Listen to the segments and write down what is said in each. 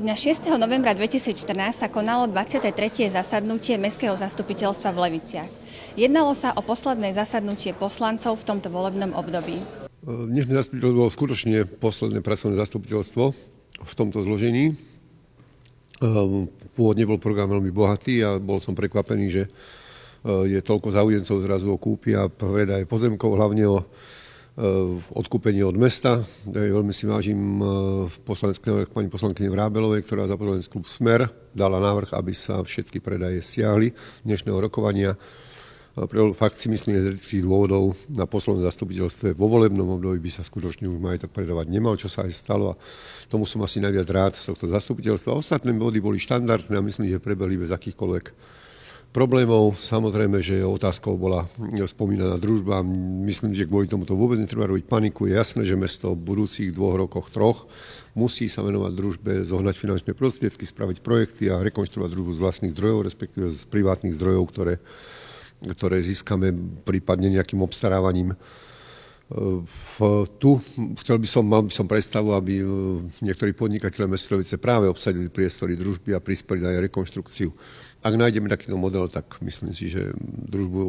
Na 6. novembra 2014 sa konalo 23. zasadnutie Mestského zastupiteľstva v Leviciach. Jednalo sa o posledné zasadnutie poslancov v tomto volebnom období. Dnešné zastupiteľstvo bolo skutočne posledné pracovné zastupiteľstvo v tomto zložení. Pôvodne bol program veľmi bohatý a bol som prekvapený, že je toľko záujemcov zrazu o kúpy a predaj pozemkov, hlavne o odkúpenie od mesta. Veľmi si vážim poslanecký návrh pani poslankyne Vrábelovej, ktorá za poslanecký klub Smer dala návrh, aby sa všetky predaje stiahli dnešného rokovania. Fakt si myslím, že z etických dôvodov na poslednom zastupiteľstve vo volebnom období by sa skutočne už majetok predávať nemal, čo sa aj stalo a tomu som asi najviac rád z tohto zastupiteľstva. Ostatné body boli štandardné a myslím, že prebehli bez akýchkoľvek problémov. Samozrejme, že otázkou bola spomínaná družba. Myslím, že kvôli tomu to vôbec netreba robiť paniku. Je jasné, že mesto v budúcich 2 rokoch, 3 musí sa venovať družbe, zohnať finančné prostriedky, spraviť projekty a rekonštruovať družbu z vlastných zdrojov, respektíve z privátnych zdrojov, ktoré získame prípadne nejakým obstarávaním. Mal by som predstavu, aby niektorí podnikatelia mesta Levice práve obsadili priestory družby a prispeli na jej rekonštrukciu. Ak nájdeme takýto model, tak myslím si, že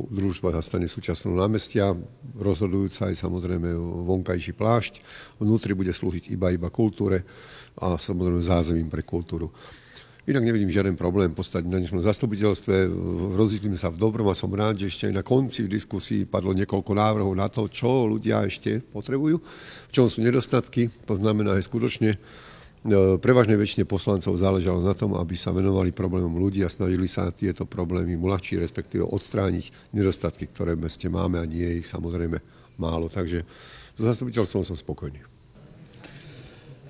družba zastane súčasného námestia, rozhodujúca aj samozrejme vonkajší plášť. Vnútri bude slúžiť iba kultúre a samozrejme zázemím pre kultúru. Inak nevidím žiaden problém postať na dnešnom zastupiteľstve. Rozhodli sa v dobrom a som rád, že ešte aj na konci v diskusii padlo niekoľko návrhov na to, čo ľudia ešte potrebujú, v čom sú nedostatky. To znamená, že skutočne prevažnej väčšine poslancov záležalo na tom, aby sa venovali problémom ľudí a snažili sa tieto problémy uľahčiť, respektíve odstrániť nedostatky, ktoré v meste máme a nie je ich samozrejme málo. Takže so zastupiteľstvom som spokojný.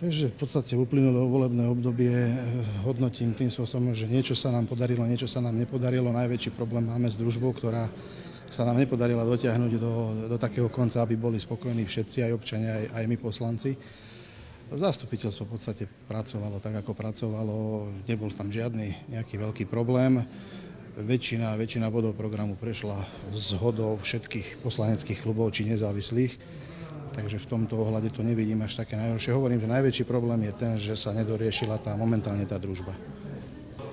Takže v podstate uplynulé volebné obdobie hodnotím tým spôsobom, že niečo sa nám podarilo, niečo sa nám nepodarilo. Najväčší problém máme s družbou, ktorá sa nám nepodarila dotiahnuť do takého konca, aby boli spokojní všetci, aj občania, aj my poslanci. Zastupiteľstvo v podstate pracovalo tak, ako pracovalo. Nebol tam žiadny nejaký veľký problém. Väčšina bodov programu prešla zhodou všetkých poslaneckých klubov či nezávislých. Takže v tomto ohľade to nevidím až také najhoršie. Hovorím, že najväčší problém je ten, že sa nedoriešila momentálne tá družba.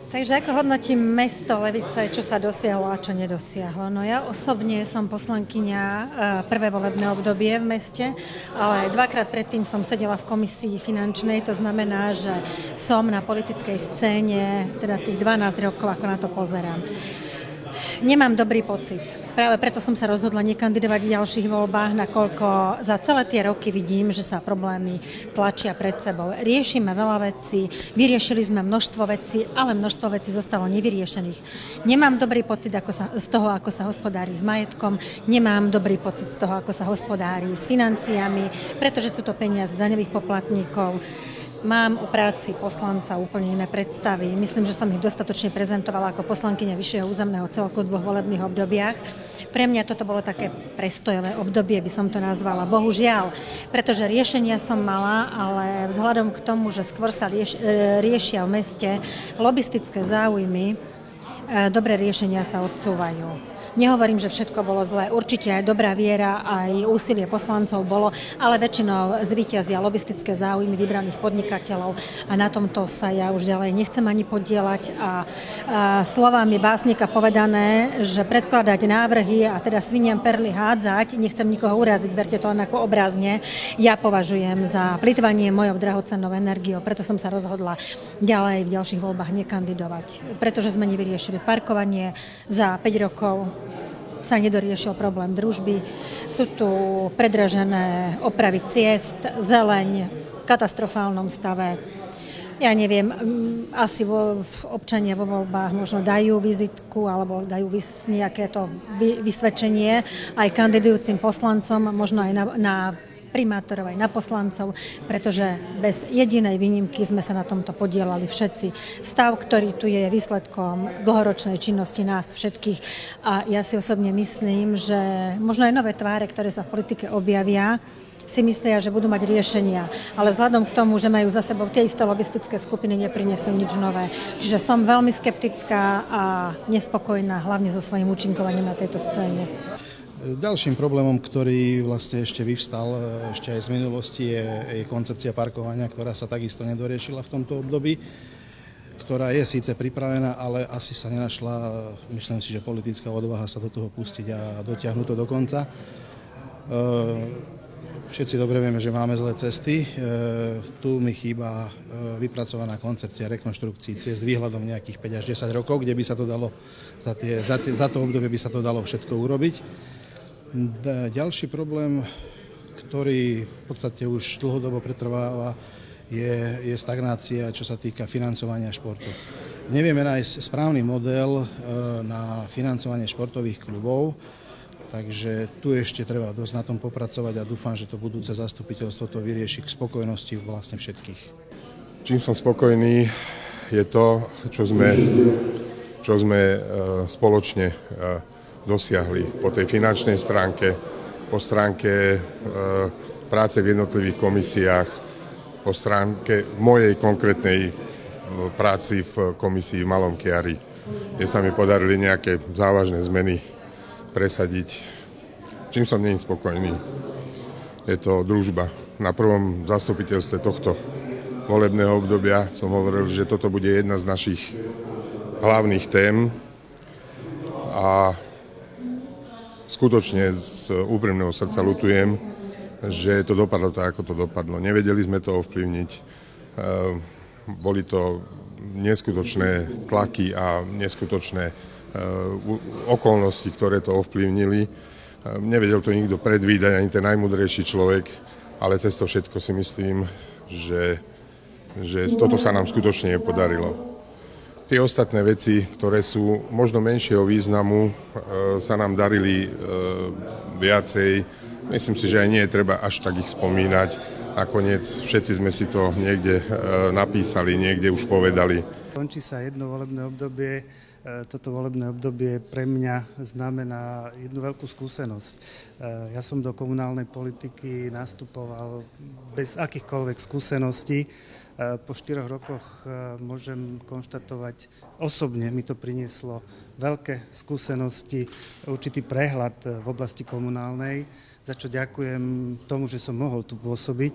Takže ako hodnotím mesto Levice, čo sa dosiahlo a čo nedosiahlo? No ja osobne som poslankyňa prvé volebné obdobie v meste, ale 2-krát predtým som sedela v komisii finančnej, to znamená, že som na politickej scéne, teda tých 12 rokov, ako na to pozerám. Nemám dobrý pocit. Práve preto som sa rozhodla nekandidovať v ďalších voľbách, nakoľko za celé tie roky vidím, že sa problémy tlačia pred sebou. Riešime veľa vecí, vyriešili sme množstvo vecí, ale množstvo vecí zostalo nevyriešených. Nemám dobrý pocit z toho, ako sa hospodári s majetkom, nemám dobrý pocit z toho, ako sa hospodári s financiami, pretože sú to peniaze daňových poplatníkov. Mám o práci poslanca úplne iné predstavy. Myslím, že som ich dostatočne prezentovala ako poslankyňa vyššieho územného celku v 2 volebných obdobiach. Pre mňa toto bolo také prestojové obdobie, by som to nazvala. Bohužiaľ, pretože riešenia som mala, ale vzhľadom k tomu, že skôr sa riešia v meste lobistické záujmy, dobré riešenia sa odsúvajú. Nehovorím, že všetko bolo zlé. Určite aj dobrá viera, aj úsilie poslancov bolo, ale väčšinou zvíťazia lobistické záujmy vybraných podnikateľov a na tomto sa ja už ďalej nechcem ani podieľať. A slovami básnika povedané, že predkladať návrhy a teda sviniam perly hádzať, nechcem nikoho uraziť, berte to len ako obrazne, ja považujem za plytvanie mojou drahocennou energiou, preto som sa rozhodla ďalej v ďalších voľbách nekandidovať, pretože sme nevyriešili parkovanie za 5 rokov. Sa nedoriešil problém družby. Sú tu predražené opravy ciest, zeleň v katastrofálnom stave. Ja neviem, asi občania vo voľbách možno dajú vizitku alebo dajú nejaké to vysvedčenie aj kandidujúcim poslancom, možno aj na primátorov, aj na poslancov, pretože bez jedinej výnimky sme sa na tomto podielali všetci. Stav, ktorý tu je výsledkom dlhoročnej činnosti nás všetkých a ja si osobne myslím, že možno aj nové tváre, ktoré sa v politike objavia, si myslia, že budú mať riešenia, ale vzhľadom k tomu, že majú za sebou tie isté lobistické skupiny, neprinesú nič nové. Čiže som veľmi skeptická a nespokojná, hlavne so svojím účinkovaním na tejto scéne. Ďalším problémom, ktorý vlastne ešte vyvstal ešte aj z minulosti, je koncepcia parkovania, ktorá sa takisto nedoriešila v tomto období, ktorá je síce pripravená, ale asi sa nenašla, myslím si, že politická odvaha sa do toho pustiť a dotiahnuť to do konca. Všetci dobre vieme, že máme zlé cesty. Tu mi chýba vypracovaná koncepcia rekonštrukcií ciest s výhľadom nejakých 5 až 10 rokov, kde by sa to dalo, za to obdobie by sa to dalo všetko urobiť. Ďalší problém, ktorý v podstate už dlhodobo pretrváva, je stagnácia, čo sa týka financovania športu. Nevieme nájsť správny model na financovanie športových klubov, takže tu ešte treba dosť na tom popracovať a dúfam, že to budúce zastupiteľstvo to vyrieši k spokojnosti vlastne všetkých. Čím som spokojný, je to, čo sme spoločne dosiahli po tej finančnej stránke, po stránke práce v jednotlivých komisiách, po stránke mojej konkrétnej práci v komisii v Malom Kiari, kde sa mi podarili nejaké závažné zmeny presadiť. Čím som nie spokojný, je to družba. Na prvom zastupiteľstve tohto volebného obdobia som hovoril, že toto bude jedna z našich hlavných tém a skutočne z úprimného srdca ľutujem, že to dopadlo tak, ako to dopadlo. Nevedeli sme to ovplyvniť. Boli to neskutočné tlaky a neskutočné okolnosti, ktoré to ovplyvnili. Nevedel to nikto predvídať, ani ten najmudrejší človek, ale cez to všetko si myslím, že toto sa nám skutočne nepodarilo. Tie ostatné veci, ktoré sú možno menšieho významu, sa nám darili viacej. Myslím si, že aj nie je treba až tak ich spomínať. Nakoniec všetci sme si to niekde napísali, niekde už povedali. Končí sa jedno volebné obdobie. Toto volebné obdobie pre mňa znamená jednu veľkú skúsenosť. Ja som do komunálnej politiky nastupoval bez akýchkoľvek skúseností. Po 4 rokoch môžem konštatovať, osobne mi to prinieslo veľké skúsenosti, určitý prehľad v oblasti komunálnej, za čo ďakujem tomu, že som mohol tu pôsobiť.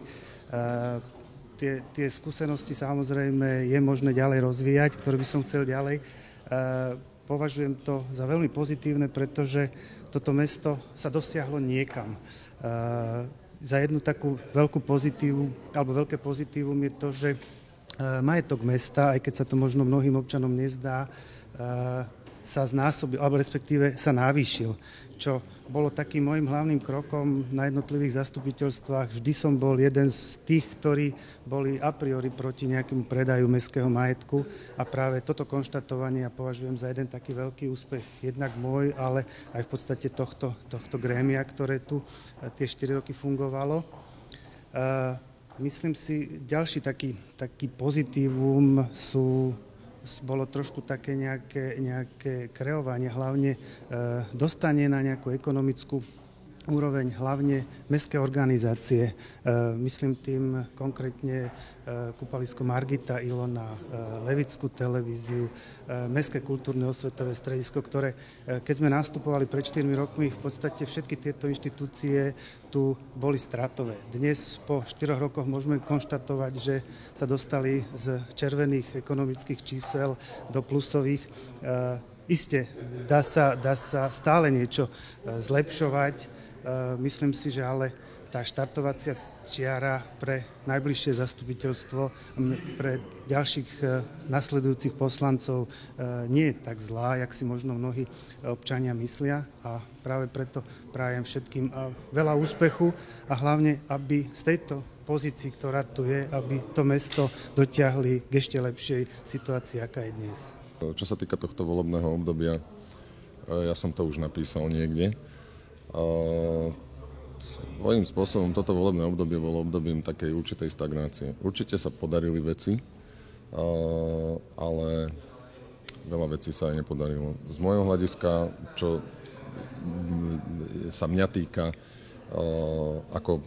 Tie skúsenosti samozrejme je možné ďalej rozvíjať, ktoré by som chcel ďalej. Považujem to za veľmi pozitívne, pretože toto mesto sa dosiahlo niekam. Za jednu takú veľké pozitívum je to, že majetok mesta, aj keď sa to možno mnohým občanom nezdá, sa znásobil, alebo respektíve sa navýšil, čo bolo takým môjim hlavným krokom na jednotlivých zastupiteľstvách. Vždy som bol jeden z tých, ktorí boli a priori proti nejakému predaju mestského majetku a práve toto konštatovanie ja považujem za jeden taký veľký úspech, jednak môj, ale aj v podstate tohto grémia, ktoré tu tie 4 roky fungovalo. Myslím si, ďalší taký pozitívum bolo trošku také nejaké kreovanie, hlavne dostanie na nejakú ekonomickú úroveň, hlavne mestské organizácie. Myslím tým konkrétne kúpalisko Margita, Ilona, Levickú televíziu, Mestské kultúrne osvetové stredisko, ktoré, keď sme nastupovali pred 4 rokmi, v podstate všetky tieto inštitúcie tu boli stratové. Dnes po 4 rokoch môžeme konštatovať, že sa dostali z červených ekonomických čísel do plusových. Isté, dá sa stále niečo zlepšovať. Myslím si, že ale tá štartovacia čiara pre najbližšie zastupiteľstvo, pre ďalších nasledujúcich poslancov nie je tak zlá, jak si možno mnohí občania myslia, a práve preto prajem všetkým veľa úspechu a hlavne, aby z tejto pozícii, ktorá tu je, aby to mesto dotiahli k ešte lepšej situácii, aká je dnes. Čo sa týka tohto volebného obdobia, ja som to už napísal niekde. Svojím spôsobom toto volebné obdobie bolo obdobím takej určitej stagnácie. Určite sa podarili veci, ale veľa vecí sa aj nepodarilo. Z môjho hľadiska, čo sa mňa týka, ako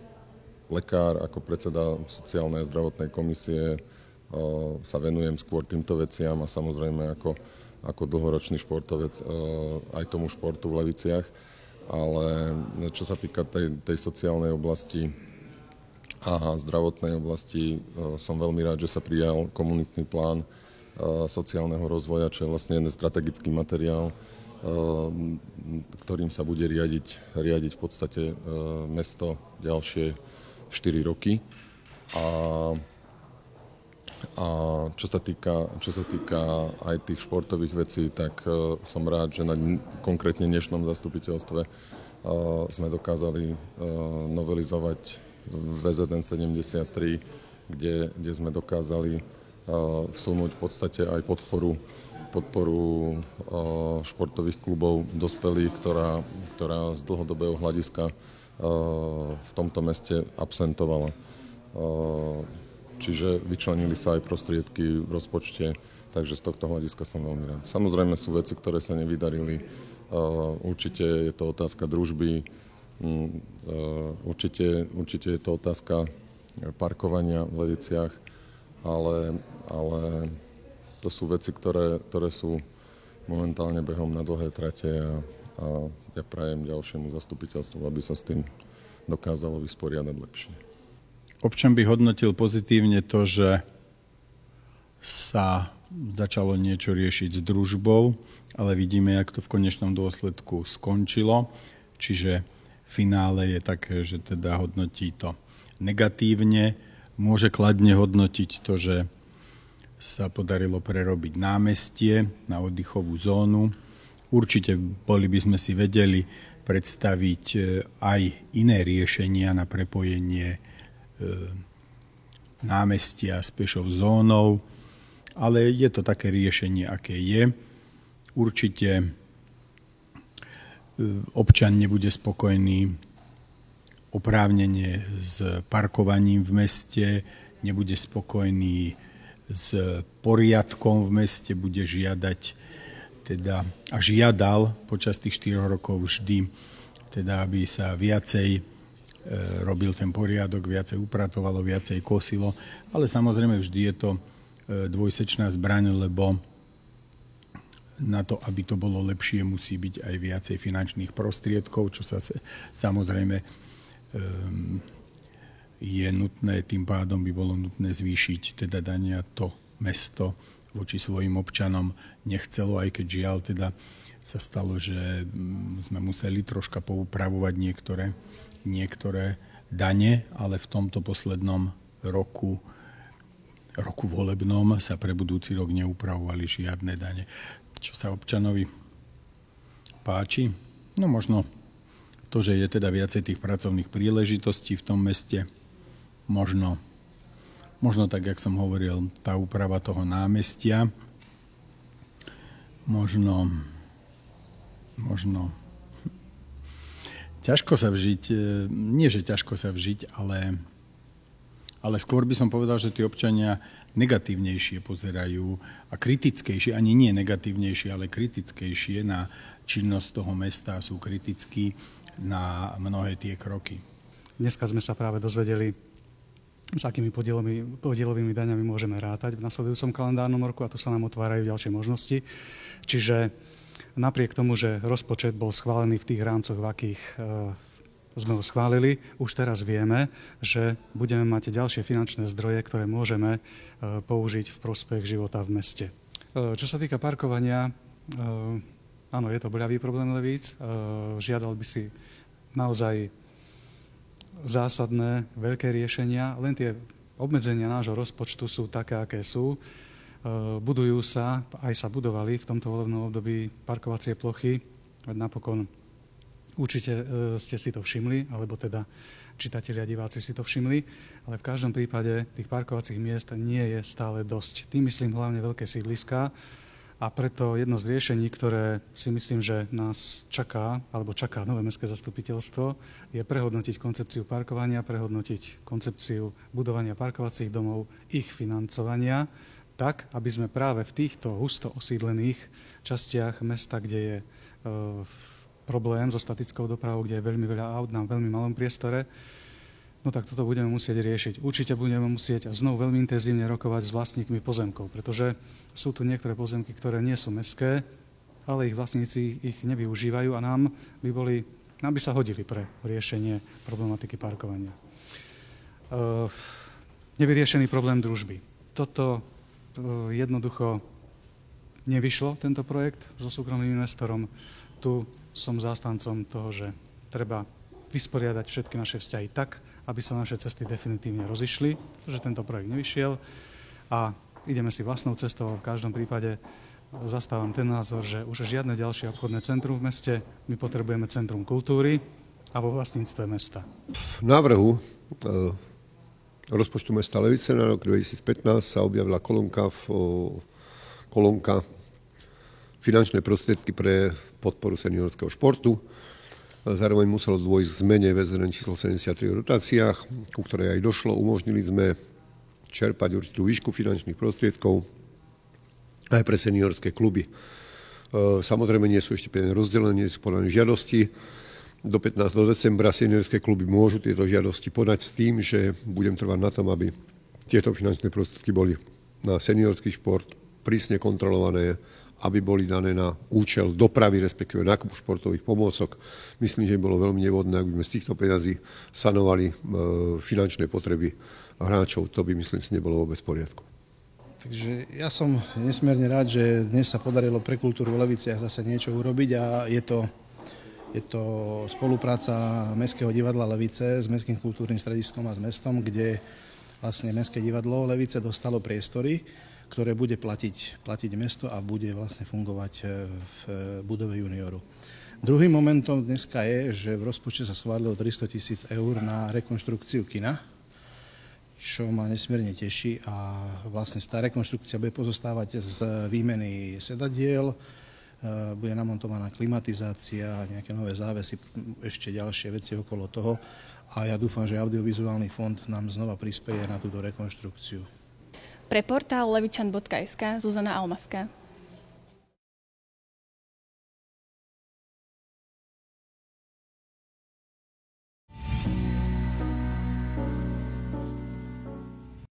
lekár, ako predseda sociálnej a zdravotnej komisie, sa venujem skôr týmto veciam a samozrejme ako dlhoročný športovec aj tomu športu v Leviciach. ale čo sa týka tej sociálnej oblasti a zdravotnej oblasti, som veľmi rád, že sa prijal komunitný plán sociálneho rozvoja, čo je vlastne jeden strategický materiál, ktorým sa bude riadiť v podstate mesto ďalšie 4 roky. A čo sa týka aj tých športových vecí, tak som rád, že na konkrétne dnešnom zastupiteľstve sme dokázali novelizovať VZN 73, kde sme dokázali vsunúť v podstate aj podporu športových klubov dospelých, ktorá z dlhodobého hľadiska v tomto meste absentovala. Čiže vyčlenili sa aj prostriedky v rozpočte, takže z tohto hľadiska som veľmi rád. Samozrejme sú veci, ktoré sa nevydarili. Určite je to otázka družby, určite je to otázka parkovania v Leviciach, ale to sú veci, ktoré sú momentálne behom na dlhé trate a ja prajem ďalšiemu zastupiteľstvu, aby sa s tým dokázalo vysporiadať lepšie. Občan by hodnotil pozitívne to, že sa začalo niečo riešiť s družbou, ale vidíme, jak to v konečnom dôsledku skončilo. Čiže finále je také, že teda hodnotí to negatívne. Môže kladne hodnotiť to, že sa podarilo prerobiť námestie na oddychovú zónu. Určite by sme si vedeli predstaviť aj iné riešenia na prepojenie námestia s pešou zónou, ale je to také riešenie, aké je. Určite občan nebude spokojný oprávnene s parkovaním v meste, nebude spokojný s poriadkom v meste, bude žiadať a žiadal počas tých 4 rokov vždy, aby sa viacej robil ten poriadok, viacej upratovalo, viacej kosilo, ale samozrejme vždy je to dvojsečná zbraň, lebo na to, aby to bolo lepšie, musí byť aj viacej finančných prostriedkov, čo sa samozrejme je nutné, tým pádom by bolo nutné zvýšiť dania. To mesto voči svojim občanom nechcelo, aj keď žiaľ sa stalo, že sme museli troška poupravovať niektoré dane, ale v tomto poslednom roku volebnom sa pre budúci rok neupravovali žiadne dane. Čo sa občanovi páči? No možno to, že je viacej tých pracovných príležitostí v tom meste. Možno tak, jak som hovoril, tá úprava toho námestia. Možno ťažko sa vžiť, nie že ťažko sa vžiť, ale skôr by som povedal, že tí občania negatívnejšie pozerajú a kritickejšie, ani nie negatívnejšie, ale kritickejšie na činnosť toho mesta, sú kritickí na mnohé tie kroky. Dneska sme sa práve dozvedeli, s akými podielovými daňami môžeme rátať v nasledujúcom kalendárnom roku a tu sa nám otvárajú ďalšie možnosti. Čiže napriek tomu, že rozpočet bol schválený v tých rámcoch, v akých sme ho schválili, už teraz vieme, že budeme mať ďalšie finančné zdroje, ktoré môžeme použiť v prospech života v meste. Čo sa týka parkovania, áno, je to boľavý problém Levíc. Žiadal by si naozaj zásadné, veľké riešenia. Len tie obmedzenia nášho rozpočtu sú také, aké sú. Budujú sa, aj sa budovali v tomto volebnom období parkovacie plochy. Napokon určite ste si to všimli, alebo teda čitatelia, diváci si to všimli, ale v každom prípade tých parkovacích miest nie je stále dosť. Tým myslím hlavne veľké sídliská a preto jedno z riešení, ktoré si myslím, že nás čaká, alebo čaká nové mestské zastupiteľstvo, je prehodnotiť koncepciu parkovania, prehodnotiť koncepciu budovania parkovacích domov, ich financovania, tak, aby sme práve v týchto husto osídlených častiach mesta, kde je problém so statickou dopravou, kde je veľmi veľa aut na veľmi malom priestore, no tak toto budeme musieť riešiť. Určite budeme musieť znovu veľmi intenzívne rokovať s vlastníkmi pozemkov, pretože sú tu niektoré pozemky, ktoré nie sú mestské, ale ich vlastníci ich nevyužívajú a nám by boli aby sa hodili pre riešenie problematiky parkovania. Nevyriešený problém družby. Toto jednoducho nevyšlo, tento projekt so súkromným investorom. Tu som zástancom toho, že treba vysporiadať všetky naše vzťahy tak, aby sa naše cesty definitívne rozišli, že tento projekt nevyšiel a ideme si vlastnou cestou. V každom prípade zastávam ten názor, že už žiadne ďalšie obchodné centrum v meste, my potrebujeme centrum kultúry a vo vlastníctve mesta. V návrhu rozpočtu mesta Levice na rok 2015 sa objavila kolónka finančné prostriedky pre podporu seniorského športu. Zároveň muselo dôjsť k zmene VZN číslo 73 v dotáciách, ku ktorej aj došlo. Umožnili sme čerpať určitú výšku finančných prostriedkov aj pre seniorské kluby. Samozrejme nie sú ešte peniaze rozdelené, nie sú podané žiadosti. Do 15. decembra seniorské kluby môžu tieto žiadosti podať s tým, že budem trvať na tom, aby tieto finančné prostriedky boli na seniorský šport prísne kontrolované, aby boli dané na účel dopravy, respektíve nákupu športových pomôcok. Myslím, že by bolo veľmi nevhodné, ak by sme z týchto peňazí sanovali finančné potreby hráčov. To by, myslím si, nebolo vôbec v poriadku. Takže ja som nesmierne rád, že dnes sa podarilo pre kultúru v Leviciach zase niečo urobiť a je to spolupráca Mestského divadla Levice s Mestským kultúrnym strediskom a s mestom, kde vlastne Mestské divadlo Levice dostalo priestory, ktoré bude platiť mesto a bude vlastne fungovať v budove Junioru. Druhým momentom dneska je, že v rozpočte sa schválilo 300 000 eur na rekonštrukciu kina, čo ma nesmierne teší a vlastne tá rekonštrukcia bude pozostávať z výmeny sedadiel, bude namontovaná klimatizácia, nejaké nové závesy, ešte ďalšie veci okolo toho a ja dúfam, že audiovizuálny fond nám znova prispeje na túto rekonštrukciu. Pre portál levičan.sk Zuzana Almaská.